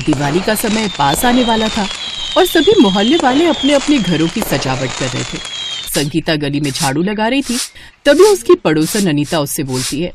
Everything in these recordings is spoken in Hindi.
दिवाली का समय पास आने वाला था और सभी मोहल्ले वाले अपने अपने घरों की सजावट कर रहे थे। संगीता गली में झाड़ू लगा रही थी, तभी उसकी पड़ोसन अनीता उससे बोलती है,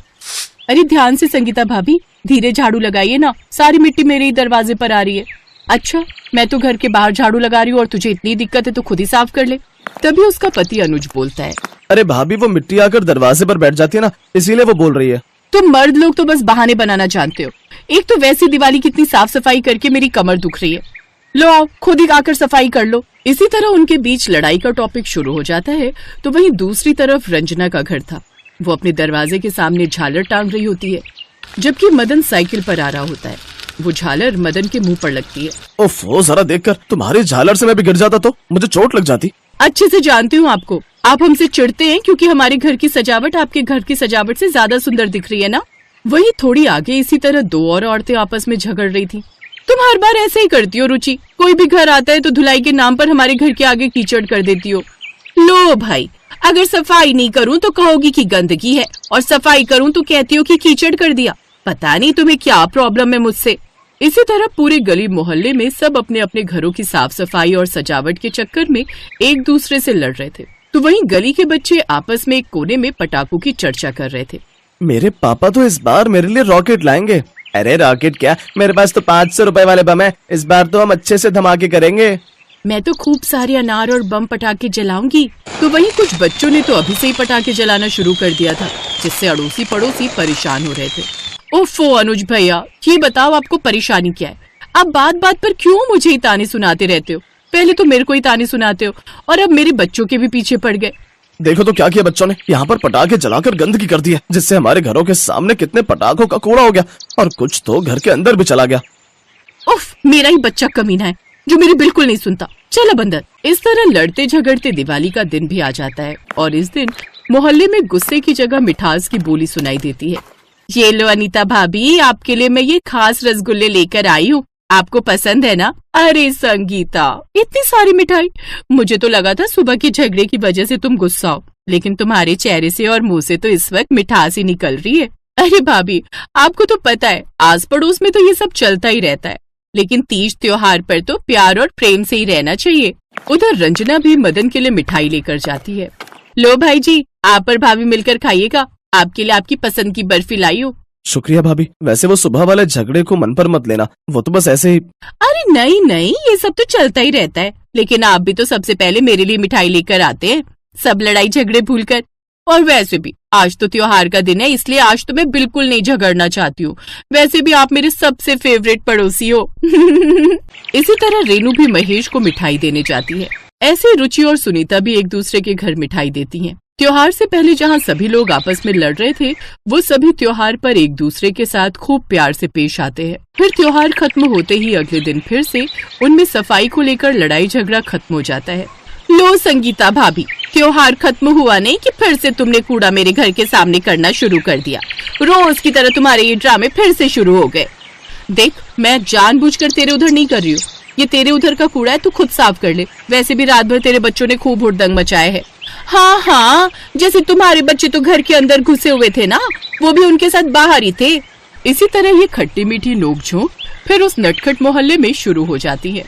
अरे ध्यान से संगीता भाभी, धीरे झाड़ू लगाइए ना, सारी मिट्टी मेरे ही दरवाजे पर आ रही है। अच्छा, मैं तो घर के बाहर झाड़ू लगा रही हूँ और तुझे इतनी दिक्कत है तो खुद ही साफ कर ले। तभी उसका पति अनुज बोलता है, अरे भाभी, वो मिट्टी आकर दरवाजे पर बैठ जाती है ना, इसीलिए वो बोल रही है। तुम मर्द लोग तो बस बहाने बनाना जानते हो। एक तो वैसी दिवाली कितनी साफ सफाई करके मेरी कमर दुख रही है, लो आओ खुद ही आकर सफाई कर लो। इसी तरह उनके बीच लड़ाई का टॉपिक शुरू हो जाता है। तो वहीं दूसरी तरफ रंजना का घर था। वो अपने दरवाजे के सामने झालर टांग रही होती है, जबकि मदन साइकिल पर आ रहा होता है। वो झालर मदन के मुंह पर लगती है। ओफो, जरा देखकर, तुम्हारी झालर से मैं भी गिर जाता तो मुझे चोट लग जाती। अच्छे से जानती हूँ आपको, आप हमसे चिढ़ते हैं क्योंकि हमारे घर की सजावट आपके घर की सजावट से ज्यादा सुंदर दिख रही है ना। वहीं थोड़ी आगे इसी तरह दो और औरतें आपस में झगड़ रही थी। तुम हर बार ऐसे ही करती हो रुचि, कोई भी घर आता है तो धुलाई के नाम पर हमारे घर के आगे कीचड़ कर देती हो। लो भाई, अगर सफाई नहीं करूं तो कहोगी कि गंदगी है, और सफाई करूं तो कहती हो कि कीचड़ कर दिया। पता नहीं तुम्हें क्या प्रॉब्लम है मुझसे। इसी तरह पूरे गली मोहल्ले में सब अपने अपने घरों की साफ सफाई और सजावट के चक्कर में एक दूसरे से लड़ रहे थे। तो वहीं गली के बच्चे आपस में एक कोने में पटाखों की चर्चा कर रहे थे। मेरे पापा तो इस बार मेरे लिए रॉकेट लाएंगे। अरे रॉकेट क्या, मेरे पास तो 500 रुपए वाले बम है। इस बार तो हम अच्छे से धमाके करेंगे। मैं तो खूब सारे अनार और बम पटाखे जलाऊंगी। तो वहीं कुछ बच्चों ने तो अभी से ही पटाखे जलाना शुरू कर दिया था, जिससे अड़ोसी पड़ोसी परेशान हो रहे थे। ओफो अनुज भैया, ये बताओ आपको परेशानी क्या है? आप बात बात पर क्यों मुझे ही ताने सुनाते रहते हो? पहले तो मेरे को ही ताने सुनाते हो और अब मेरे बच्चों के भी पीछे पड़ गए। देखो तो क्या किया बच्चों ने, यहाँ पर पटाखे जलाकर गंदगी कर दी है, जिससे हमारे घरों के सामने कितने पटाखों का कूड़ा हो गया और कुछ तो घर के अंदर भी चला गया। उफ, मेरा ही बच्चा कमीना है जो मेरी बिल्कुल नहीं सुनता। चल अब अंदर। इस तरह लड़ते झगड़ते दिवाली का दिन भी आ जाता है और इस दिन मोहल्ले में गुस्से की जगह मिठास की बोली सुनाई देती है। ये लो अनीता भाभी, आपके लिए मैं ये खास रसगुल्ले लेकर आई हूँ, आपको पसंद है ना? अरे संगीता, इतनी सारी मिठाई, मुझे तो लगा था सुबह के झगड़े की वजह से तुम गुस्सा हो, लेकिन तुम्हारे चेहरे से और मुंह से तो इस वक्त मिठास ही निकल रही है। अरे भाभी, आपको तो पता है आस पड़ोस में तो ये सब चलता ही रहता है, लेकिन तीज त्योहार पर तो प्यार और प्रेम से ही रहना चाहिए। उधर रंजना भी मदन के लिए मिठाई लेकर जाती है। लो भाई जी, आप और भाभी मिलकर खाइएगा, आपके लिए आपकी पसंद की बर्फी लाई हूँ। शुक्रिया भाभी, वैसे वो सुबह वाले झगड़े को मन पर मत लेना, वो तो बस ऐसे ही। अरे नहीं नहीं, ये सब तो चलता ही रहता है, लेकिन आप भी तो सबसे पहले मेरे लिए मिठाई लेकर आते हैं, सब लड़ाई झगड़े भूलकर। और वैसे भी आज तो त्योहार का दिन है, इसलिए आज तो मैं बिल्कुल नहीं झगड़ना चाहती हूँ। वैसे भी आप मेरे सबसे फेवरेट पड़ोसी हो। इसी तरह रेनू भी महेश को मिठाई देने जाती है। ऐसे रुचि और सुनीता भी एक दूसरे के घर मिठाई देती हैं। त्योहार से पहले जहाँ सभी लोग आपस में लड़ रहे थे, वो सभी त्योहार पर एक दूसरे के साथ खूब प्यार से पेश आते हैं। फिर त्योहार खत्म होते ही अगले दिन फिर से उनमें सफाई को लेकर लड़ाई झगड़ा खत्म हो जाता है। लो संगीता भाभी, त्योहार खत्म हुआ नहीं कि फिर से तुमने कूड़ा मेरे घर के सामने करना शुरू कर दिया। रोज की तरह तुम्हारे ये ड्रामे फिर से शुरू हो गए। देख, मैं जानबूझकर तेरे उधर नहीं कर रही हूँ, ये तेरे उधर का कूड़ा है, तू खुद साफ कर ले। वैसे भी रात भर तेरे बच्चों ने खूब हुड़दंग मचाए है। हाँ हाँ, जैसे तुम्हारे बच्चे तो घर के अंदर घुसे हुए थे ना, वो भी उनके साथ बाहर ही थे। इसी तरह ये खट्टी मीठी नोकझोंक फिर उस नटखट मोहल्ले में शुरू हो जाती है।